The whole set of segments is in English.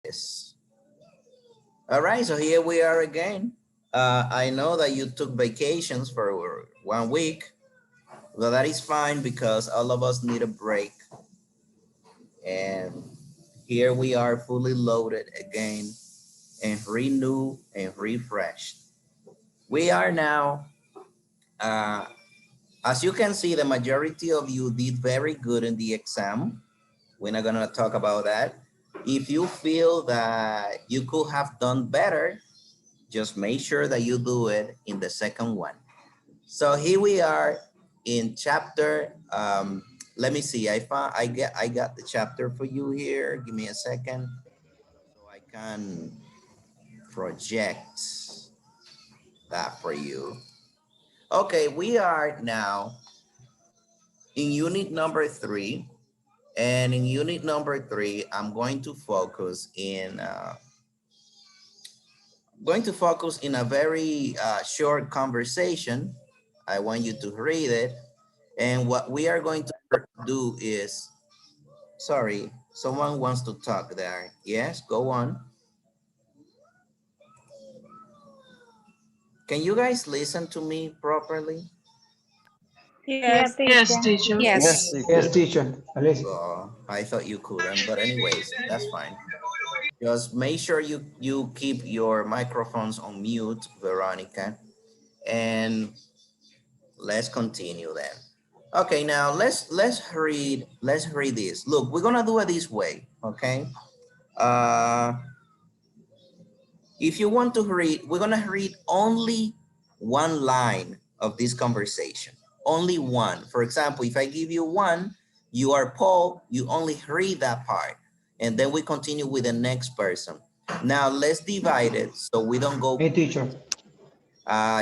Yes. All right, so here we are again. I know that you took vacations for 1 week. Well, that is fine because all of us need a break. And here we are fully loaded again and renewed and refreshed. We are now, uh, as you can see, the majority of you did very good in the exam. We're not gonna talk about that. If you feel that you could have done better, just make sure that you do it in the second one. So here we are in chapter, let me see, I got the chapter for you here. Give me a second so I can project that for you. Okay, we are now in unit number 3. And in unit number 3, I'm going to focus in a very short conversation. I want you to read it. And what we are going to do is, sorry, someone wants to talk there. Yes, go on. Can you guys listen to me properly? Yeah, Yes. Yes, teacher. teacher. Yes, Yes. yes, teacher. Alicia. Oh, I thought you couldn't, but anyways, that's fine. Just make sure you keep your microphones on mute, Veronica, and let's continue then. Okay, now let's read this. Look, we're gonna do it this way, okay? Uh, if you want to read, we're gonna read only one line of this conversation. Only one. For example, if I give you one, you are Paul, you only read that part. And then we continue with the next person. Now let's divide it so we don't go. Hey, teacher.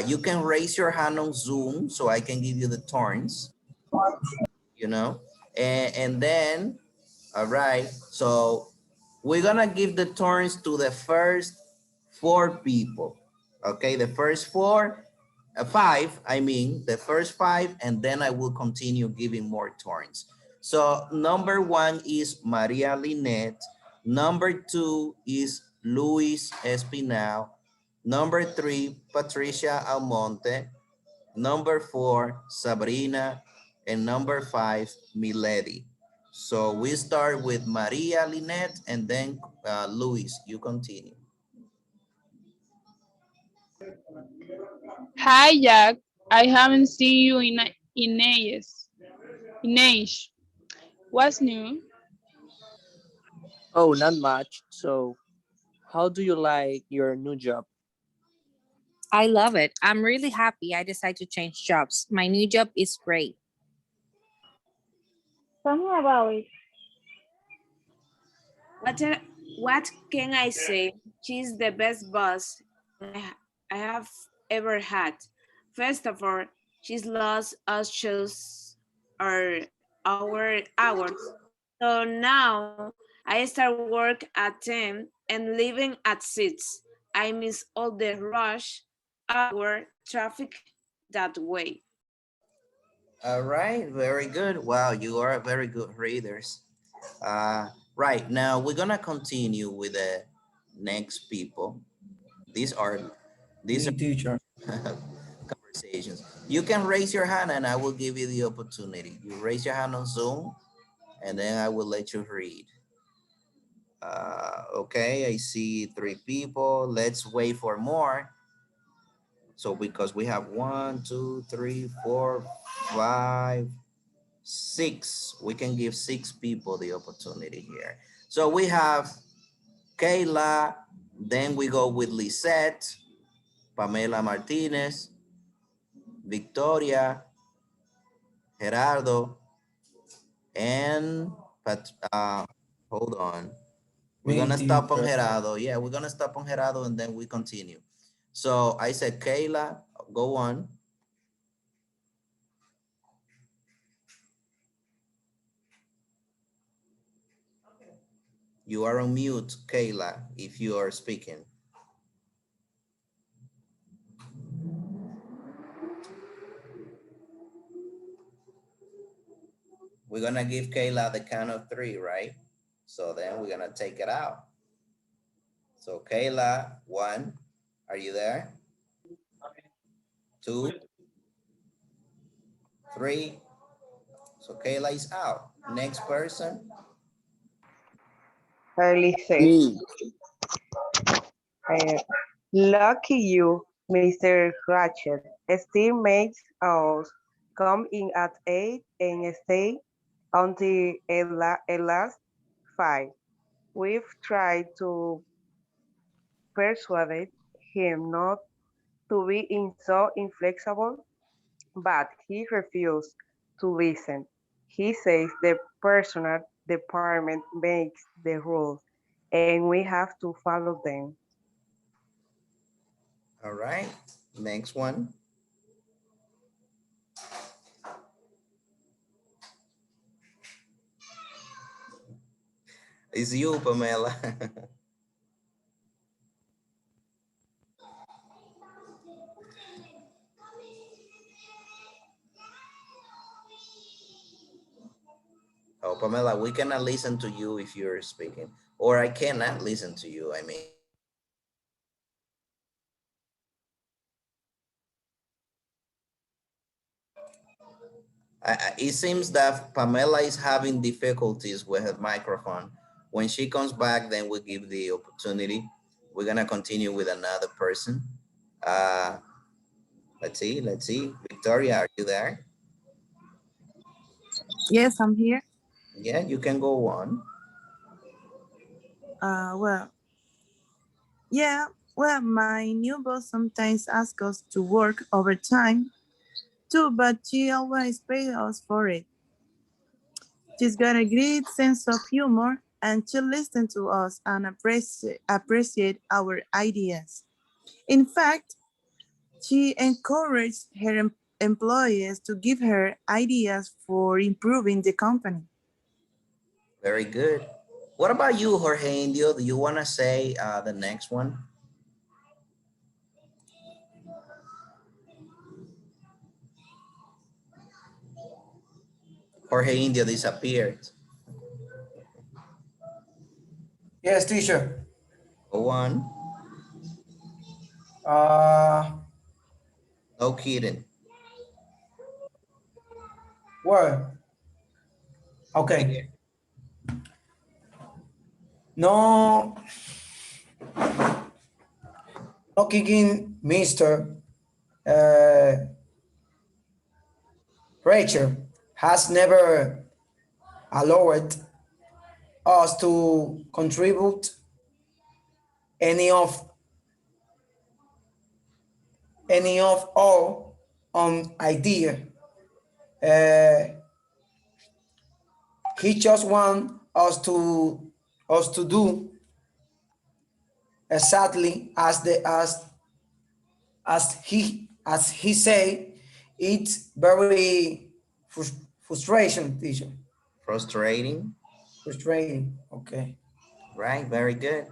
You can raise your hand on Zoom so I can give you the turns, you know, and then, all right. So we're gonna give the turns to the first 4 people. Okay, the first 5, I mean, the first 5, and then I will continue giving more turns. So number 1 is Maria Lynette. Number 2 is Luis Espinal. Number 3, Patricia Almonte. Number 4, Sabrina. And number 5, Milady. So we start with Maria Lynette and then Luis, you continue. Hi, Jack. I haven't seen you in ages. In age. What's new? Oh, not much. So, how do you like your new job? I love it. I'm really happy I decided to change jobs. My new job is great. Tell me about it. What, a- what can I say? She's the best boss I have ever had. First of all, she's lost us shows our hours. So now I start work at 10 and leaving at 6. I miss all the rush hour traffic that way. All right, very good. Wow, you are very good readers. Right, now we're gonna continue with the next people. These are these Me, teacher. are conversations. You can raise your hand and I will give you the opportunity. You raise your hand on Zoom and then I will let you read. Okay, I see 3 people. Let's wait for more. So because we have 1, 2, 3, 4, 5, 6, we can give 6 people the opportunity here. So we have Kayla, then we go with Lisette, Pamela Martinez, Victoria, Gerardo, and hold on. We're Me, gonna stop on teacher. Gerardo. Yeah, we're gonna stop on Gerardo and then we continue. So I said, Kayla, go on. You are on mute, Kayla, if you are speaking. We're gonna give Kayla the count of 3, right? So then we're gonna take it out. So Kayla, 1. Are you there? 2, 3. So Kayla is out. Next person. Alice, Me. lucky you, Mr. Ratchet. Still makes us come in at 8 and stay until at last 5. We've tried to persuade him not to be so inflexible, but he refused to listen. He says the personal department makes the rules and we have to follow them. All right. Next one. It's you, Pamela. Oh, Pamela, we cannot listen to you if you're speaking, or I cannot listen to you. I mean, it seems that Pamela is having difficulties with her microphone. When she comes back, then we'll give the opportunity. We're gonna continue with another person. Uh, let's see. Victoria, are you there? Yes, I'm here. Yeah, you can go on. Well, yeah, well, my new boss sometimes asks us to work overtime too, but she always pays us for it. She's got a great sense of humor and she listens to us and appreciate our ideas. In fact, she encouraged her employees to give her ideas for improving the company. Very good. What about you, Jorge Indio? Do you wanna say the next one? Jorge Indio disappeared. Yes, teacher. Go on. Uh, No kidding. well, okay. No, no kicking Mr. Uh, Rachel has never allowed us to contribute any of our own idea. Uh, he just want us to do exactly as he say. It's very frustration, teacher. Frustrating, Frustrating. Okay. right? Very good.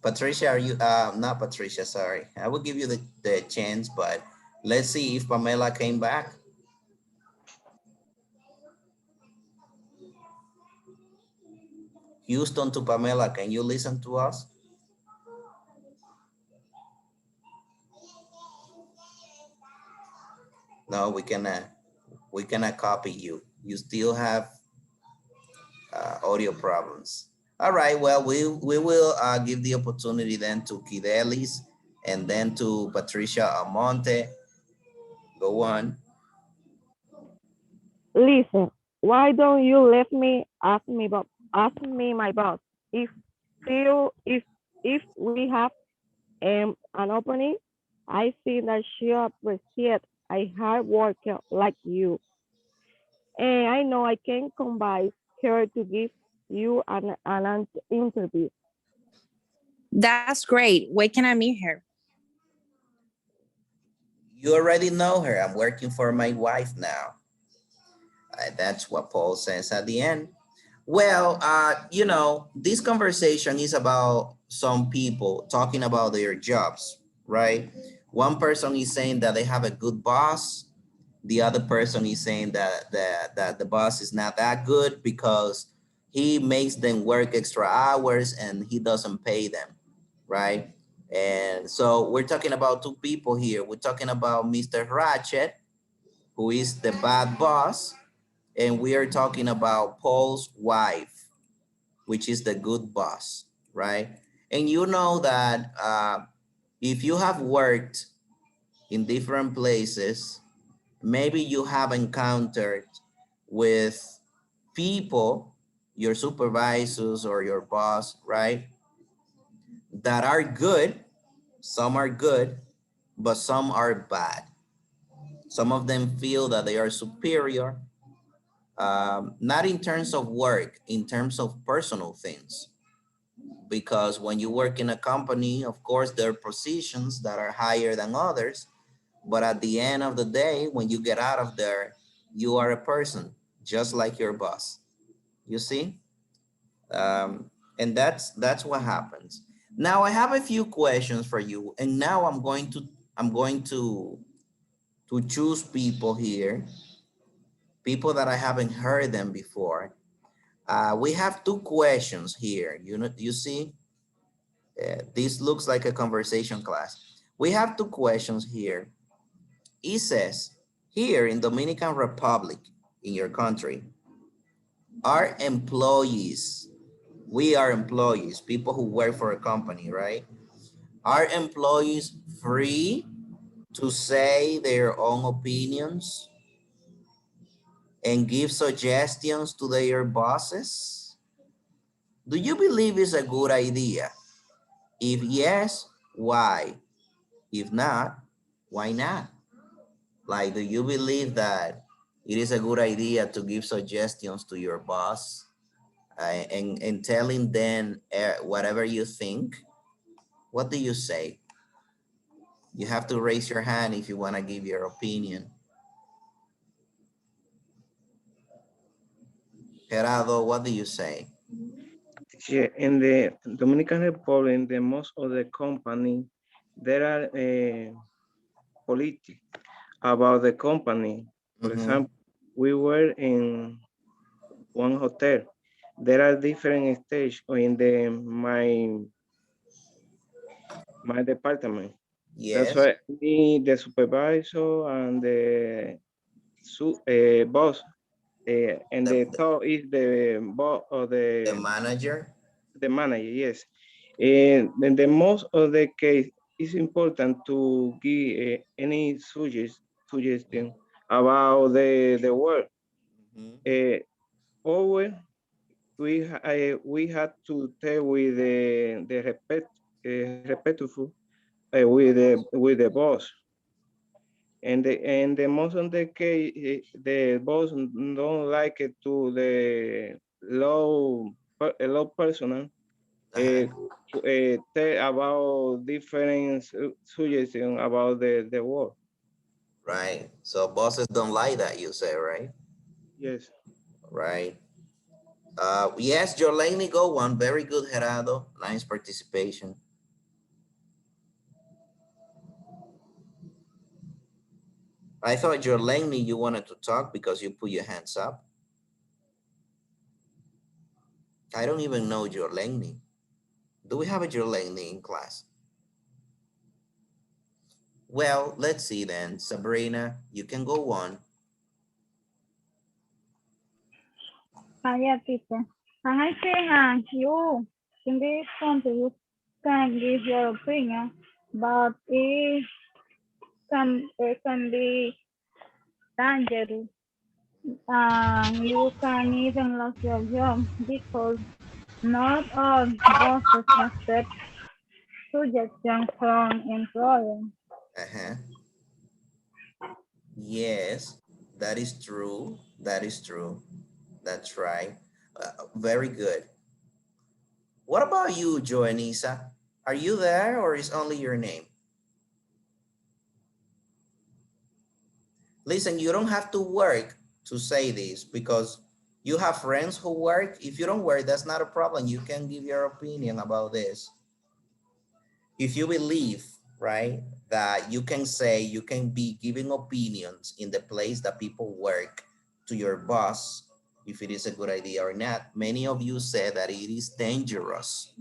Patricia, are you, not Patricia, sorry. I will give you the chance, but let's see if Pamela came back. Houston to Pamela, can you listen to us? No, we cannot copy you. You still have audio problems. All right, well, we will give the opportunity then to Kidelis and then to Patricia Almonte. Go on. Listen, why don't you let me ask me my boss if you if we have an opening? I see that she appreciates a hard worker like you, and I know I can convince her to give you an interview. That's great. Where can I meet her? You already know her. I'm working for my wife now. That's what Paul says at the end. Well, you know, this conversation is about some people talking about their jobs, right? One person is saying that they have a good boss. The other person is saying that the boss is not that good because he makes them work extra hours and he doesn't pay them. right? And so we're talking about two people here. We're talking about Mr. Ratchet, who is the bad boss, and we are talking about Paul's wife, which is the good boss, right? And you know that if you have worked in different places, maybe you have encountered with people, your supervisors or your boss, right? That are good, some are good, but some are bad. Some of them feel that they are superior, not in terms of work, in terms of personal things. Because when you work in a company, of course, there are positions that are higher than others. But at the end of the day, when you get out of there, you are a person, just like your boss. You see? And that's what happens. Now I have a few questions for you, and now I'm going to choose people here, people that I haven't heard them before. We have two questions here. You know, you see, this looks like a conversation class. We have two questions here. It says, here in Dominican Republic, in your country, are employees, we are employees, people who work for a company, right? Are employees free to say their own opinions and give suggestions to their bosses? Do you believe it's a good idea? If yes, why? If not, why not? Like, do you believe that it is a good idea to give suggestions to your boss and telling them whatever you think? What do you say? You have to raise your hand if you want to give your opinion. Gerardo, what do you say? Yeah, in the Dominican Republic, the most of the company, there are politics about the company. For example, we were in one hotel. There are different stages in the my department. That's Yes. why me, the supervisor, and the boss, and the top is the boss or The manager. the manager. Yes, and then the most of the case is important to give any suggestion about the work. Always we had to tell with the respectful with the boss. And the most of the case, the boss don't like it to the low personal tell about different suggestions about the work. Right. So bosses don't like that, you say, right? Yes. Right. Yes, Jolene, go on. Very good, Gerardo. Nice participation. I thought Jolene, you wanted to talk because you put your hands up. I don't even know Jolene. Do we have a Jolene in class? Well, let's see then. Sabrina, you can go on. Yeah, teacher. And I think you, in this country, you can give your opinion, but it can be dangerous. You can even lose your job because not all bosses accept suggestions from employers. Yes, that is true. That is true. That's right. Very good. What about you, Joanisa? Are you there or is only your name? Listen, you don't have to work to say this because you have friends who work. If you don't work, that's not a problem. You can give your opinion about this. If you believe, right, that you can say, you can be giving opinions in the place that people work to your boss, if it is a good idea or not. Many of you say that it is dangerous.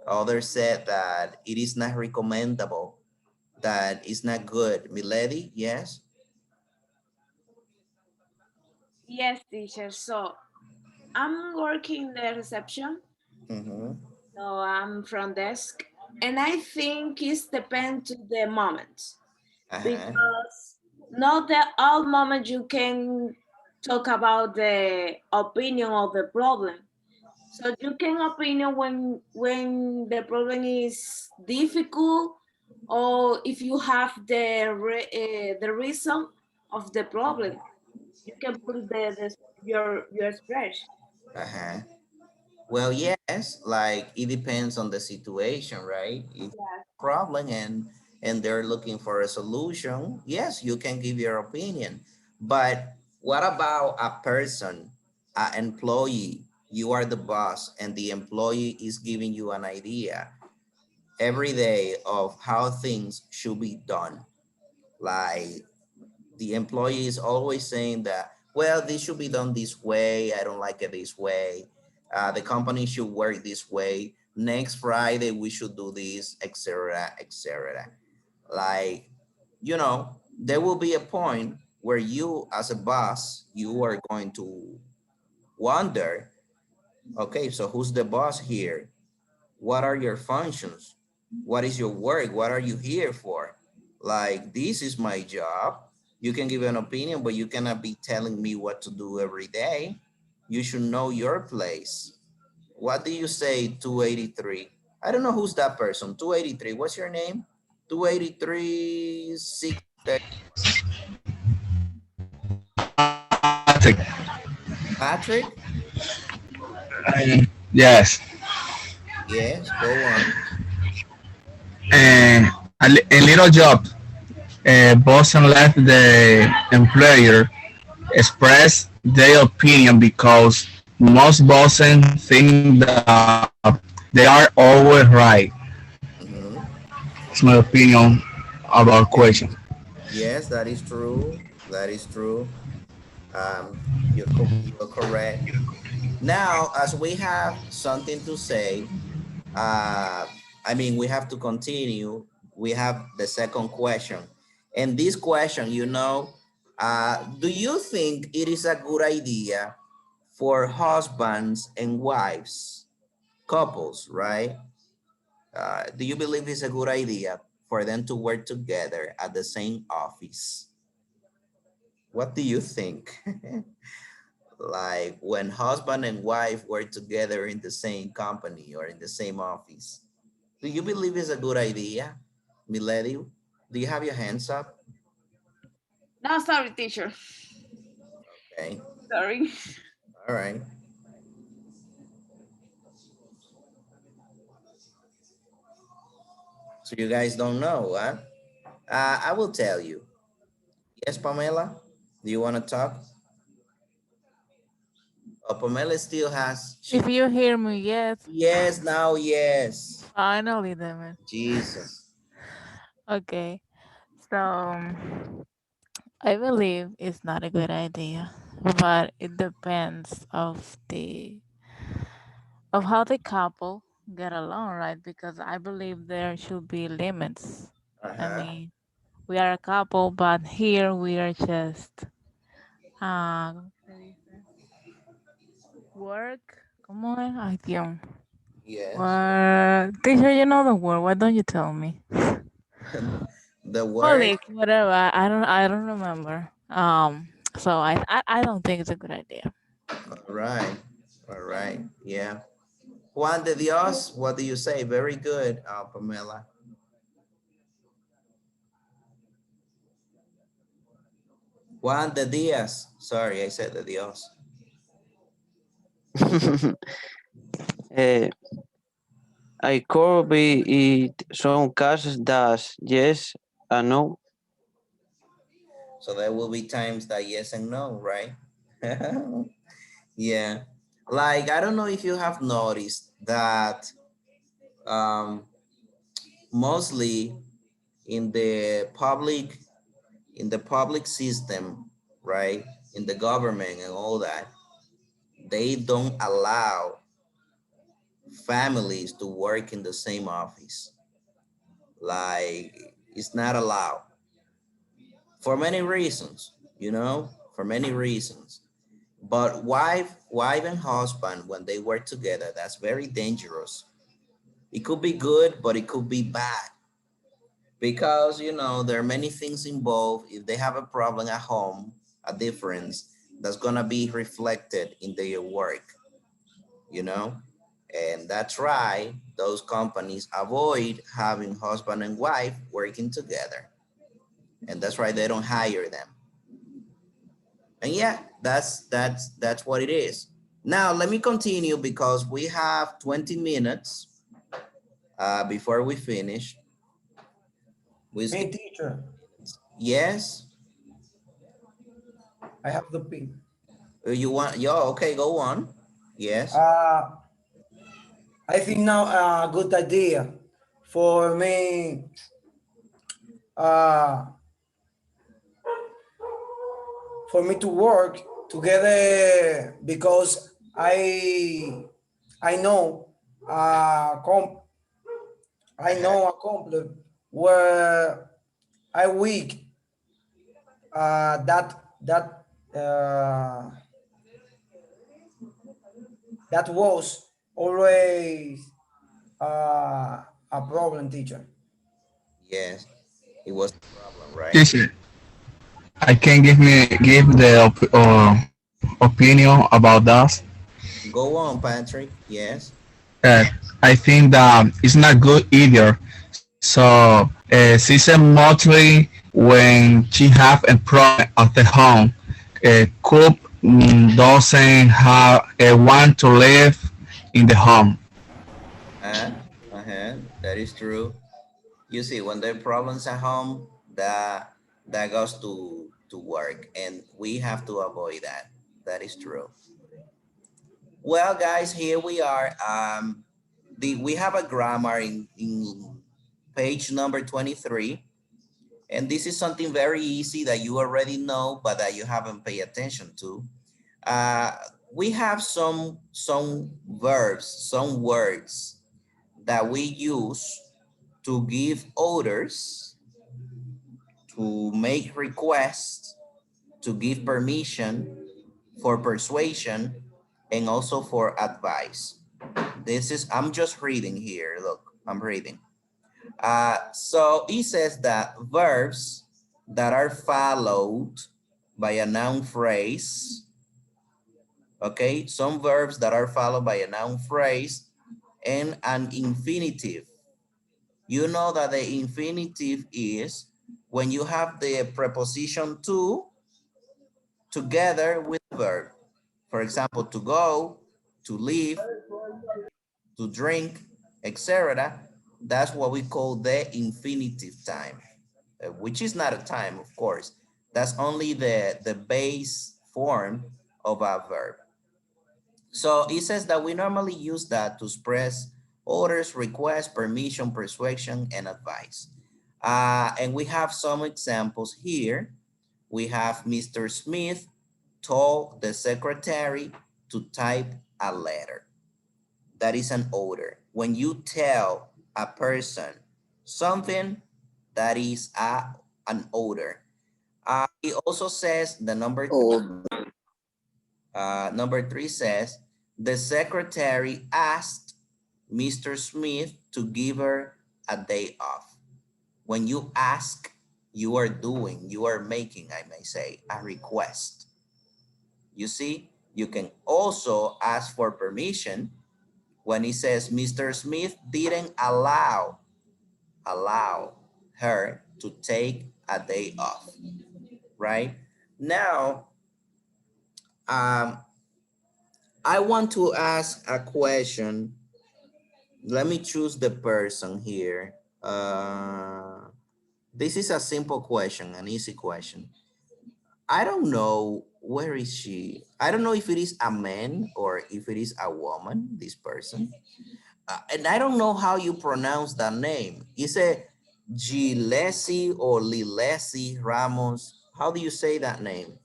Others said that it is not recommendable, that it's not good. Milady, yes? Yes, teacher. So I'm working the reception. Mm-hmm. So I'm front desk. And I think it's depend to the moment. Uh-huh. Because not the all moment you can talk about the opinion of the problem. So you can opinion when the problem is difficult, or if you have the reason of the problem, you can put your expression. Uh-huh. Well, yes, like it depends on the situation, right? If Yes. problem and they're looking for a solution, yes, you can give your opinion. But what about a person, an employee? You are the boss and the employee is giving you an idea every day of how things should be done. Like the employee is always saying that, well, this should be done this way. I don't like it this way. The company should work this way. Next Friday, we should do this, etc., etc. Like, you know, there will be a point where you, as a boss, you are going to wonder, okay, so who's the boss here? What are your functions? What is your work? What are you here for? Like, this is my job. You can give an opinion, but you cannot be telling me what to do every day. You should know your place. What do you say, 283? I don't know who's that person. 283, what's your name? 283, 630. Patrick. Patrick? Yes. Yes, go on. And a little job. Boss and let the employer express their opinion because most bosses think that they are always right. Mhm. It's my opinion about question. Yes, that is true. That is true. You're correct. Now, as we have something to say, uh, I mean, we have to continue. We have the second question. And this question, do you think it is a good idea for husbands and wives, couples, right? Do you believe it's a good idea for them to work together at the same office? What do you think? Like when husband and wife work together in the same company or in the same office. Do you believe it's a good idea? Milady, do you have your hands up? No, sorry, teacher. Okay, Sorry. all right. So you guys don't know, huh? I will tell you. Yes, Pamela, do you want to talk? Oh, Pamela still has, If you hear me, yes, yes, now, yes. finally, damn it. Jesus. Okay, so I believe it's not a good idea, but it depends of how the couple get along, right? Because I believe there should be limits. I Uh-huh. mean, we are a couple, but here we are just ¿cómo se dice? Work. ¿Cómo es? Ay, Dios. Yes. Teacher, you know the word. Why don't you tell me? The word. Colleague, whatever. I don't remember. So I don't think it's a good idea. All right. All right. Yeah. Juan de Dios, what do you say? Very good, Pamela. Juan de Diaz. Sorry, I said de Dios. I could be in some cases that yes and no. So there will be times that yes and no, right? Yeah. Like, I don't know if you have noticed that um, mostly in the public, system, right? In the government and all that, they don't allow families to work in the same office. Like, it's not allowed for many reasons, for many reasons. But wife and husband, when they work together, that's very dangerous. It could be good, but it could be bad. Because, there are many things involved. If they have a problem at home, a difference, that's gonna be reflected in their work, And that's why those companies avoid having husband and wife working together. And that's why they don't hire them. And yeah, that's what it is. Now, let me continue because we have 20 minutes before we finish. Hey, teacher, Yes, I have the pin. you want, okay, go on. Yes. I think now a good idea for me to work together because I know a company where I weak that was always a problem, teacher. Yes, it was a problem, right? Teacher, I can give the opinion about that. Go on, Patrick. Yes. Uh, I think that it's not good either. So she said mostly when she have a problem at the home, cook doesn't have want to live in the home. That is true. You see, when there are problems at home, that goes to work, and we have to avoid that. That is true. Well, guys, here we are. We have a grammar in page number 23. And this is something very easy that you already know, but that you haven't paid attention to. We have some verbs, some words that we use to give orders, to make requests, to give permission, for persuasion, and also for advice. I'm just reading here. Look, I'm reading. So it says that verbs that are followed by a noun phrase, okay, some verbs that are followed by a noun phrase and an infinitive. You know that the infinitive is when you have the preposition to together with the verb. For example, to go, to leave, to drink, etc. That's what we call the infinitive time, which is not a time, of course. That's only the base form of a verb. So it says that we normally use that to express orders, requests, permission, persuasion, and advice. And we have some examples here. We have Mr. Smith told the secretary to type a letter. That is an order. When you tell a person something, that is an order. It also says the number three says the secretary asked Mr. Smith to give her a day off. When you ask, you are making, I may say, a request. You see, you can also ask for permission when it says Mr. Smith didn't allow her to take a day off, right? Now, I want to ask a question. Let me choose the person here. This is a simple question, an easy question. I don't know, where is she? I don't know if it is a man or if it is a woman, this person. And I don't know how you pronounce that name. Is it Gilesi or Lilesi Ramos? How do you say that name?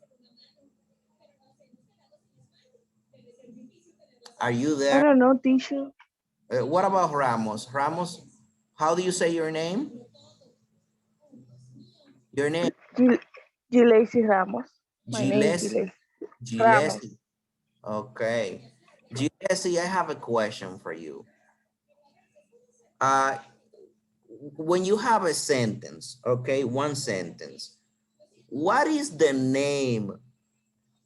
Are you there? I don't know, teacher. What about Ramos? Ramos, how do you say your name? Your name? Gilesi Ramos. My name is Gilles. Gilesi Ramos. Gilesi. Okay. Gilesi, I have a question for you. When you have a sentence, okay, one sentence, what is the name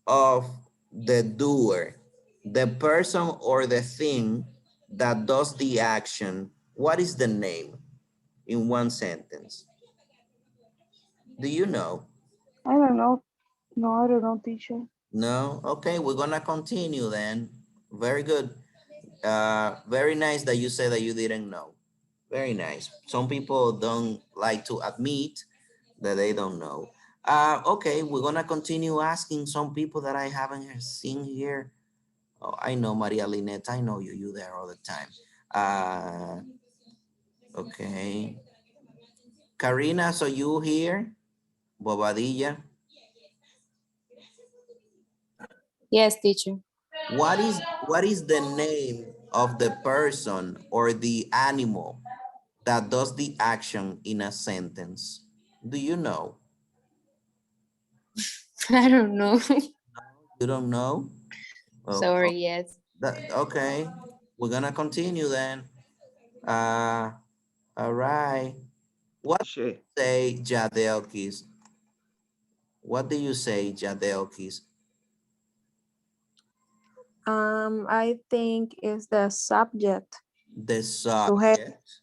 of the doer, the person or the thing that does the action? What is the name in one sentence? Do you know? I don't know. No, I don't know, teacher. No? Okay, we're gonna continue then. Very good. Very nice that you said that you didn't know. Very nice. Some people don't like to admit that they don't know. Okay, we're gonna continue asking some people that I haven't seen here. Oh, I know Maria Lynette, I know you, you there all the time. Okay. Karina, so you here? Bobadilla. Yes, teacher. What is the name of the person or the animal that does the action in a sentence? Do you know? I don't know. You don't know? Oh, Sorry, yes. okay, we're gonna continue then. All right. What do you say, Jadelkis? What do you say, Jadelkis? I think it's the subject. The subject.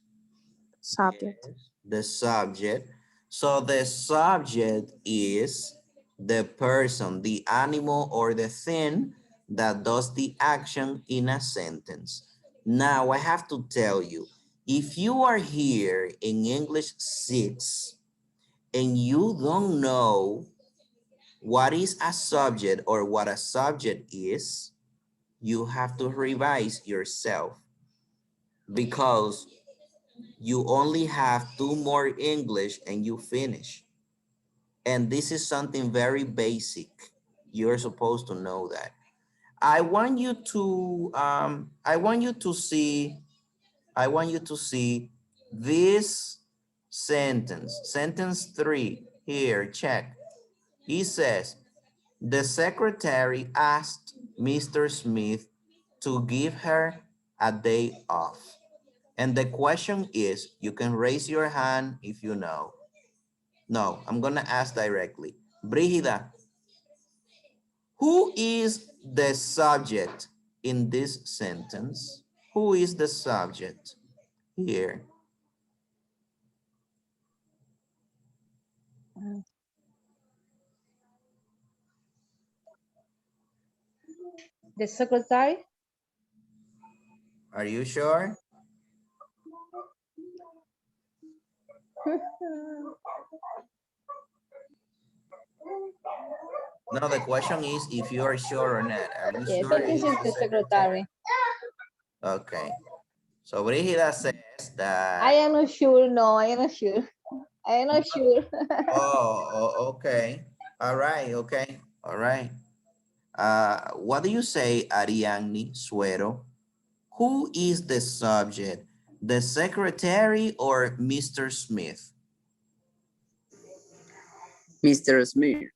Subject. Yes, the subject. So the subject is the person, the animal, or the thing that does the action in a sentence. Now I have to tell you, if you are here in English 6 and you don't know what is a subject or what a subject is, you have to revise yourself because you only have 2 more English and you finish. And this is something very basic. You're supposed to know that. I want you to see this sentence, sentence 3 here, check. He says, the secretary asked Mr. Smith to give her a day off. And the question is, you can raise your hand if you know. No, I'm gonna ask directly. Brigida, who is the subject in this sentence? Who is the subject here? The secretary. Are you sure? No, the question is if you are sure or not. Are you Yes, sure? I think it's the secretary. Okay. So Brigida says that. I am not sure. No, I am not sure. I am not sure. Okay. All right. Okay. All right. What do you say, Ariadne Suero? Who is the subject? The secretary or Mr. Smith? Mr. Smith.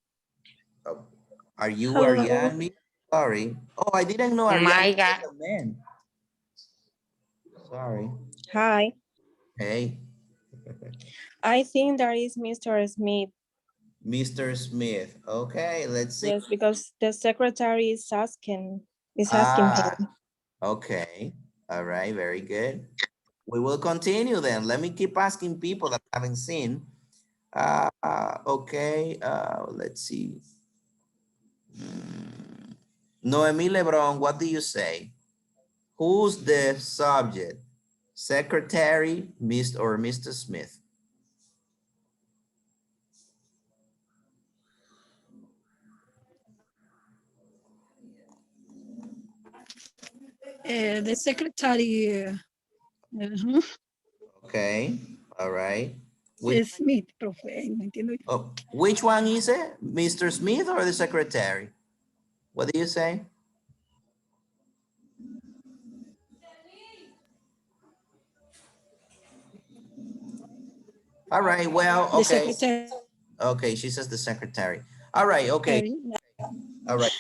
Are you Hello. Ariadne? Sorry. Oh, I didn't know Ariadne was a man. Sorry. Hi. Hey. I think that is Mr. Smith. Mr. Smith. Okay, let's see. Yes, because the secretary is asking him. Okay. All right, very good. We will continue then. Let me keep asking people that I haven't seen. Okay, let's see. Noemi Lebron, what do you say? Who's the subject? Secretary, Mr. or Mr. Smith? The secretary. Okay, all right. Smith, profe, no entiendo. Oh, which one is it? Mr. Smith or the secretary? What do you say? All right, well, The okay. secretary. Okay, she says the secretary. All right, okay. All right.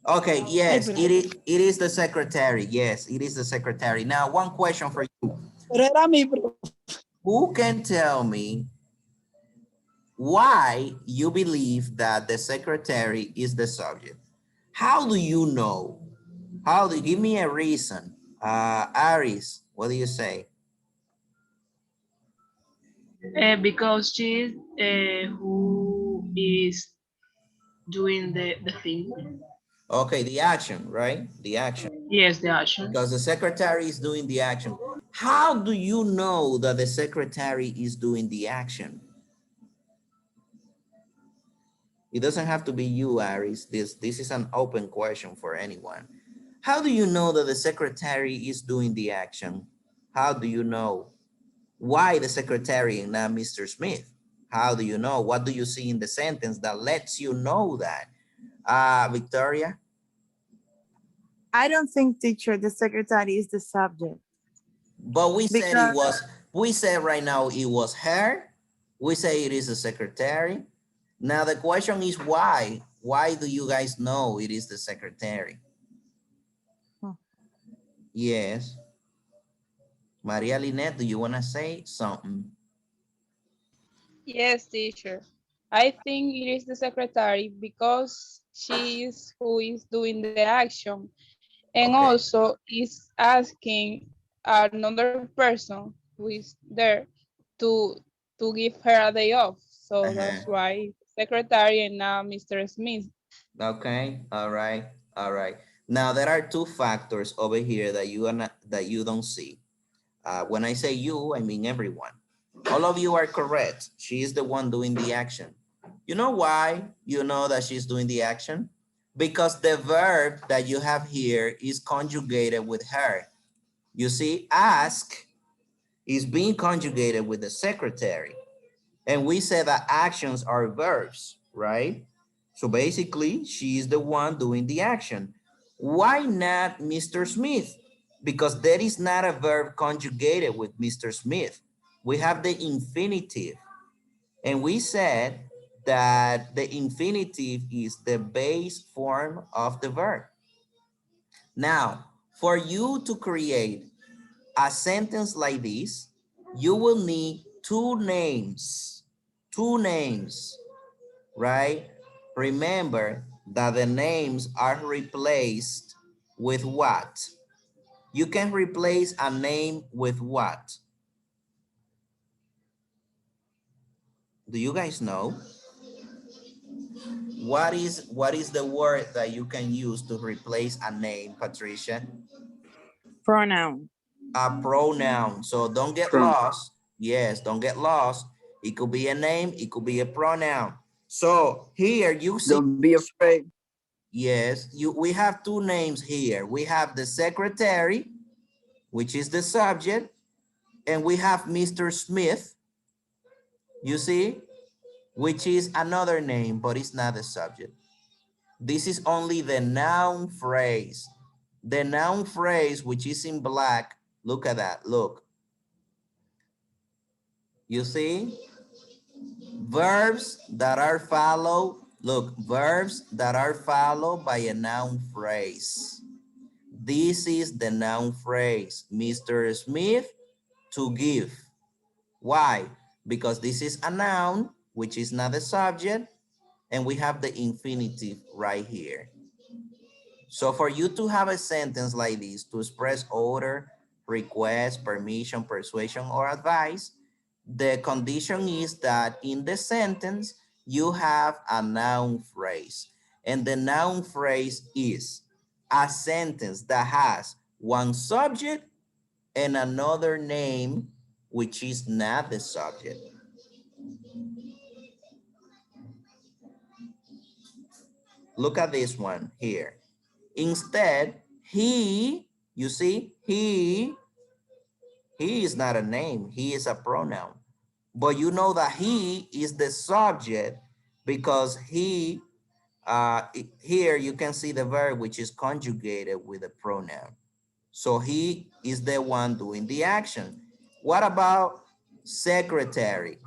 Okay, yes, it is the secretary. Yes, it is the secretary. Now, one question for you. Pero era mi, bro. Who can tell me why you believe that the secretary is the subject? How do you know? How do you give me a reason? Aris, what do you say? Because she's who is doing the thing. Okay, the action, right? The action. Yes, the action. Because the secretary is doing the action. How do you know that the secretary is doing the action? It doesn't have to be you, Aris. This is an open question for anyone. How do you know that the secretary is doing the action? How do you know? Why the secretary and not Mr. Smith? How do you know? What do you see in the sentence that lets you know that? Victoria? I don't think, teacher, the secretary is the subject. But we said it Because- was, we said right now it was her. We say it is the secretary. Now the question is why? Why do you guys know it is the secretary? Yes. Maria Linette, do you want to say something? Yes, teacher. I think it is the secretary because she is who is doing the action and Okay. also is asking another person who is there to give her a day off. So that's why secretary and now Mr. Smith. Okay, all right, all right. Now there are two factors over here that you don't see. When I say you, I mean everyone. All of you are correct. She is the one doing the action. You know why you know that she's doing the action? Because the verb that you have here is conjugated with her. You see, ask is being conjugated with the secretary. And we said that actions are verbs, right? So basically, she is the one doing the action. Why not Mr. Smith? Because there is not a verb conjugated with Mr. Smith. We have the infinitive. And we said that the infinitive is the base form of the verb. Now, for you to create a sentence like this, you will need two names, right? Remember that the names are replaced with what? You can replace a name with what? Do you guys know? What is the word that you can use to replace a name, Patricia? Pronoun. A pronoun. So don't get lost. Yes, don't get lost. It could be a name, it could be a pronoun. So here you see. Don't be afraid. Yes, we have two names here. We have the secretary, which is the subject, and we have Mr. Smith, you see, which is another name, but it's not the subject. This is only the noun phrase. The noun phrase, which is in black, look at that, look. You see? Verbs that are followed, look, verbs that are followed by a noun phrase. This is the noun phrase, Mr. Smith, to give. Why? Because this is a noun, which is not the subject, and we have the infinitive right here. So for you to have a sentence like this, to express order, request, permission, persuasion, or advice, the condition is that in the sentence, you have a noun phrase. And the noun phrase is a sentence that has one subject and another name, which is not the subject. Look at this one here. Instead, he, you see, he is not a name, he is a pronoun. But you know that he is the subject because he, here you can see the verb which is conjugated with a pronoun. So he is the one doing the action. What about secretary?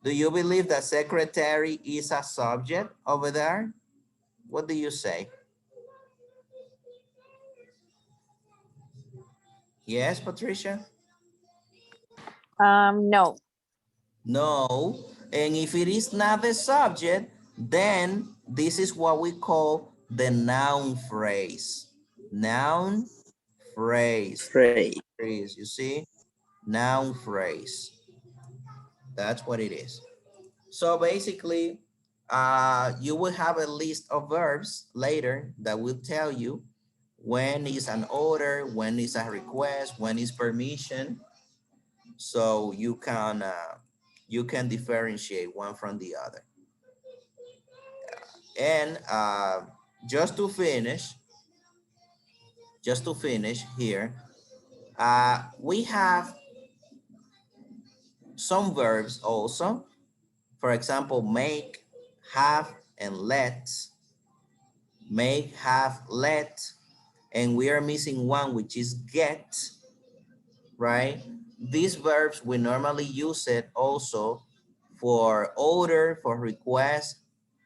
Do you believe that secretary is a subject over there? What do you say? Yes, Patricia? No. No. And if it is not the subject, then this is what we call the noun phrase. Noun phrase. Phrase. You see? Noun phrase. That's what it is. So basically, you will have a list of verbs later that will tell you when is an order, when is a request, when is permission. So you can differentiate one from the other. And just to finish here, we have some verbs also. For example, make, have, and let. Make, have, let. And we are missing one, which is get, right? These verbs, we normally use it also for order, for request,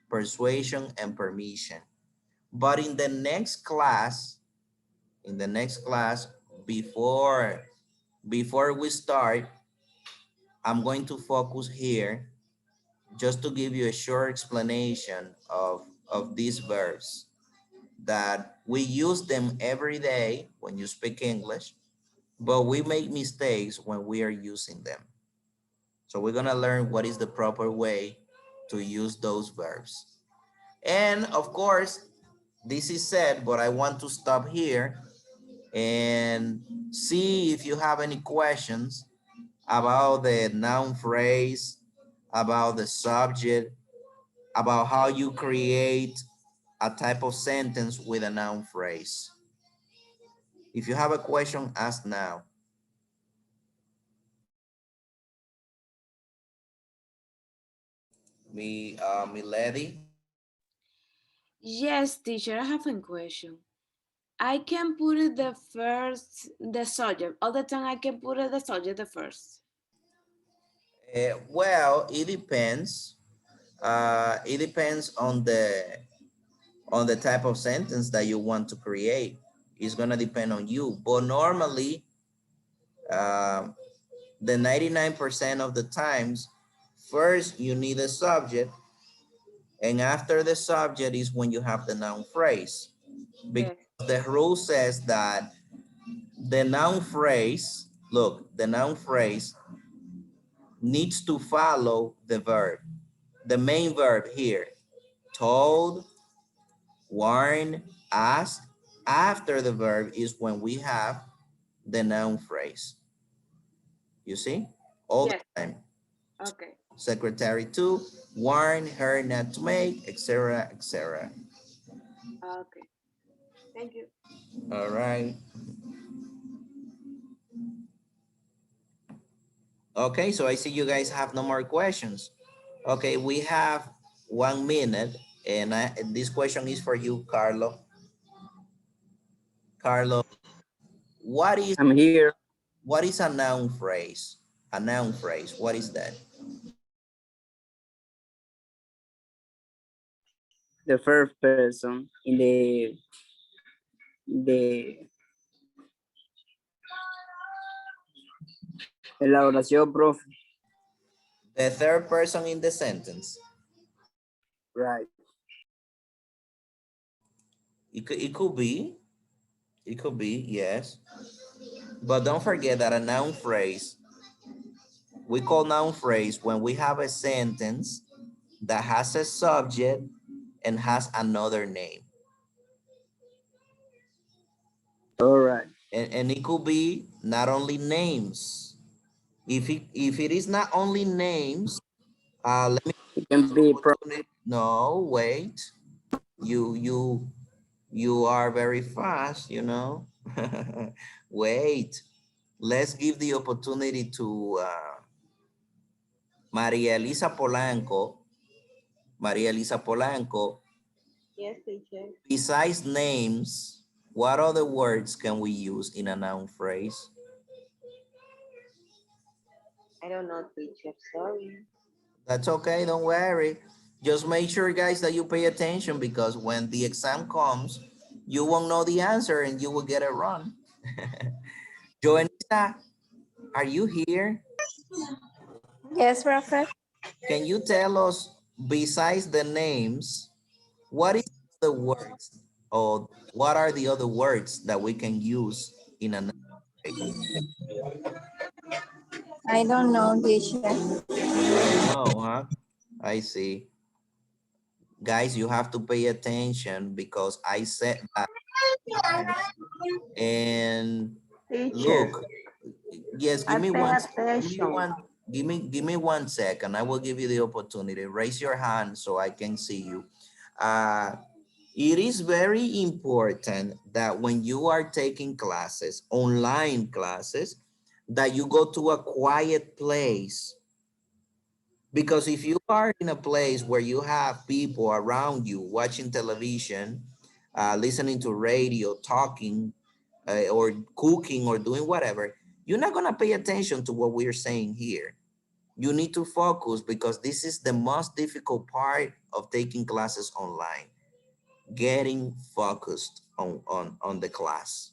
persuasion, and permission. But in the next class, before we start, I'm going to focus here just to give you a short explanation of these verbs that we use them every day when you speak English, but we make mistakes when we are using them. So we're gonna learn what is the proper way to use those verbs. And of course, this is said, but I want to stop here and see if you have any questions about the noun phrase, about the subject, about how you create a type of sentence with a noun phrase. If you have a question, ask now. Milady? Yes, teacher, I have a question. I can put it the subject. All the time I can put it the subject the first. Well, it depends. It depends on the type of sentence that you want to create. It's gonna depend on you. But normally, the 99% of the times, first you need a subject, and after the subject is when you have the noun phrase. Because the rule says that the noun phrase, look, the noun phrase needs to follow the verb. The main verb here, told, warned, asked. After the verb is when we have the noun phrase. You see? All the time. Okay. Secretary to, warn her not to make, etc., etc. Okay. Thank you. All right. Okay, so I see you guys have no more questions. Okay, we have 1 minute, and this question is for you, Carlo. Carlo, what is... I'm here. What is a noun phrase? A noun phrase, what is that? The first person in la oración, profe. The third person in the sentence. Right. It could be. It could be, yes. But don't forget that a noun phrase, we call noun phrase when we have a sentence that has a subject and has another name. All right. And it could be not only names. If it is not only names, let me... It can be... No, wait. You are very fast, you know. Wait. Let's give the opportunity to Maria Elisa Polanco. Maria Elisa Polanco. Yes, teacher. Besides names, what other words can we use in a noun phrase? I don't know, teacher. Sorry. That's okay, don't worry. Just make sure, guys, that you pay attention because when the exam comes, you won't know the answer and you will get it wrong. Joanita, are you here? Yes, Prophet. Can you tell us, besides the names, what is the words or what are the other words that we can use in a I don't know, teacher. no, huh? I see. Guys, you have to pay attention because I said that. And Teacher, look, yes, I give me pay one, attention. give me 1 second. I will give you the opportunity. Raise your hand so I can see you. It is very important that when you are taking classes, online classes, that you go to a quiet place. Because if you are in a place where you have people around you watching television, listening to radio, talking, or cooking or doing whatever, you're not gonna pay attention to what we're saying here. You need to focus because this is the most difficult part of taking classes online. Getting focused on the class,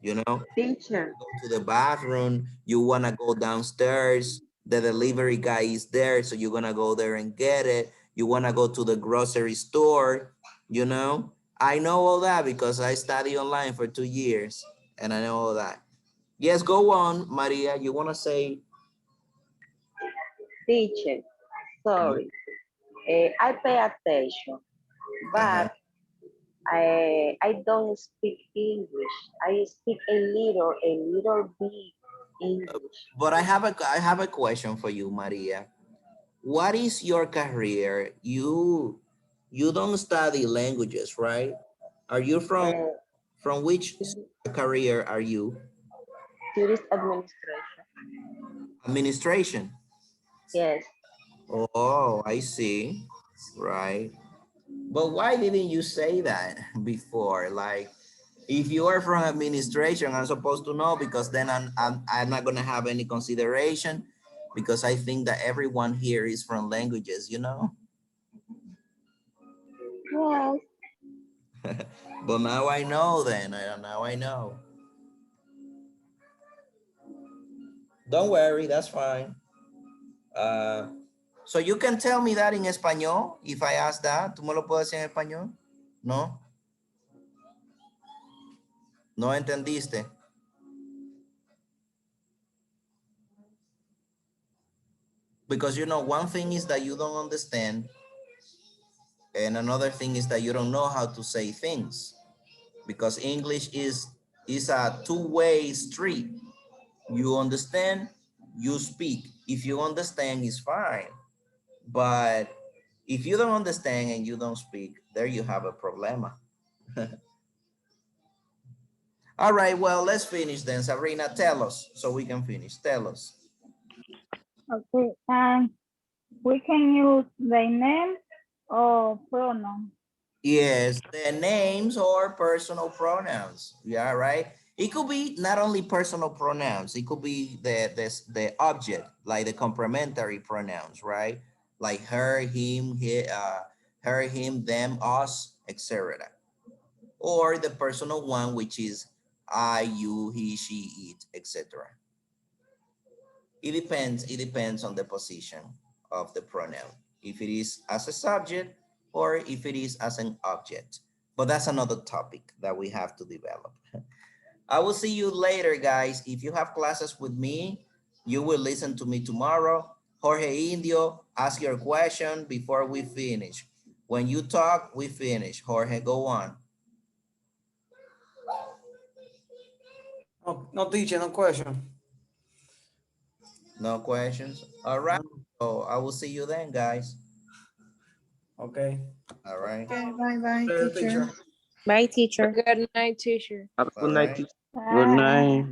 you know? Teacher, Go to the bathroom, you wanna go downstairs, the delivery guy is there, so you're gonna go there and get it. You wanna go to the grocery store, you know? I know all that because I studied online for 2 years and I know all that. Yes, go on, Maria, you wanna say? teacher, sorry. I pay attention, but I don't speak English. I speak a little bit English. But I have a question for you, Maria. What is your career? You don't study languages, right? Are you from which career are you? Tourist administration. Administration. Yes. Oh, I see. Right. But why didn't you say that before? Like, if you are from administration, I'm supposed to know because then I'm not gonna have any consideration because I think that everyone here is from languages, you know? Yes. But now I know then, now I know. Don't worry, that's fine. So you can tell me that in español if I ask that. ¿Tú me lo puedes decir en español? No. No entendiste. Because you know, one thing is that you don't understand, and another thing is that you don't know how to say things. Because English is a two-way street. You understand, you speak. If you understand, it's fine. But if you don't understand and you don't speak, there you have a problema. All right, well, let's finish then. Sabrina, tell us so we can finish. Tell us. Okay, and we can use the name or pronoun. Yes, the names or personal pronouns. Yeah, right. It could be not only personal pronouns, it could be the object, like the complementary pronouns, right? Like her, him, her, him, them, us, etc. Or the personal one, which is I, you, he, she, it, etc. It depends on the position of the pronoun. If it is as a subject or if it is as an object. But that's another topic that we have to develop. I will see you later, guys. If you have classes with me, you will listen to me tomorrow. Jorge Indio, ask your question before we finish. When you talk, we finish. Jorge, go on. No, teacher, no question. No questions? All right. So I will see you then, guys. Okay. All right. Okay, bye-bye, Later, teacher. Bye, teacher. Good night, teacher. Have a All good night, right. teacher. Good night.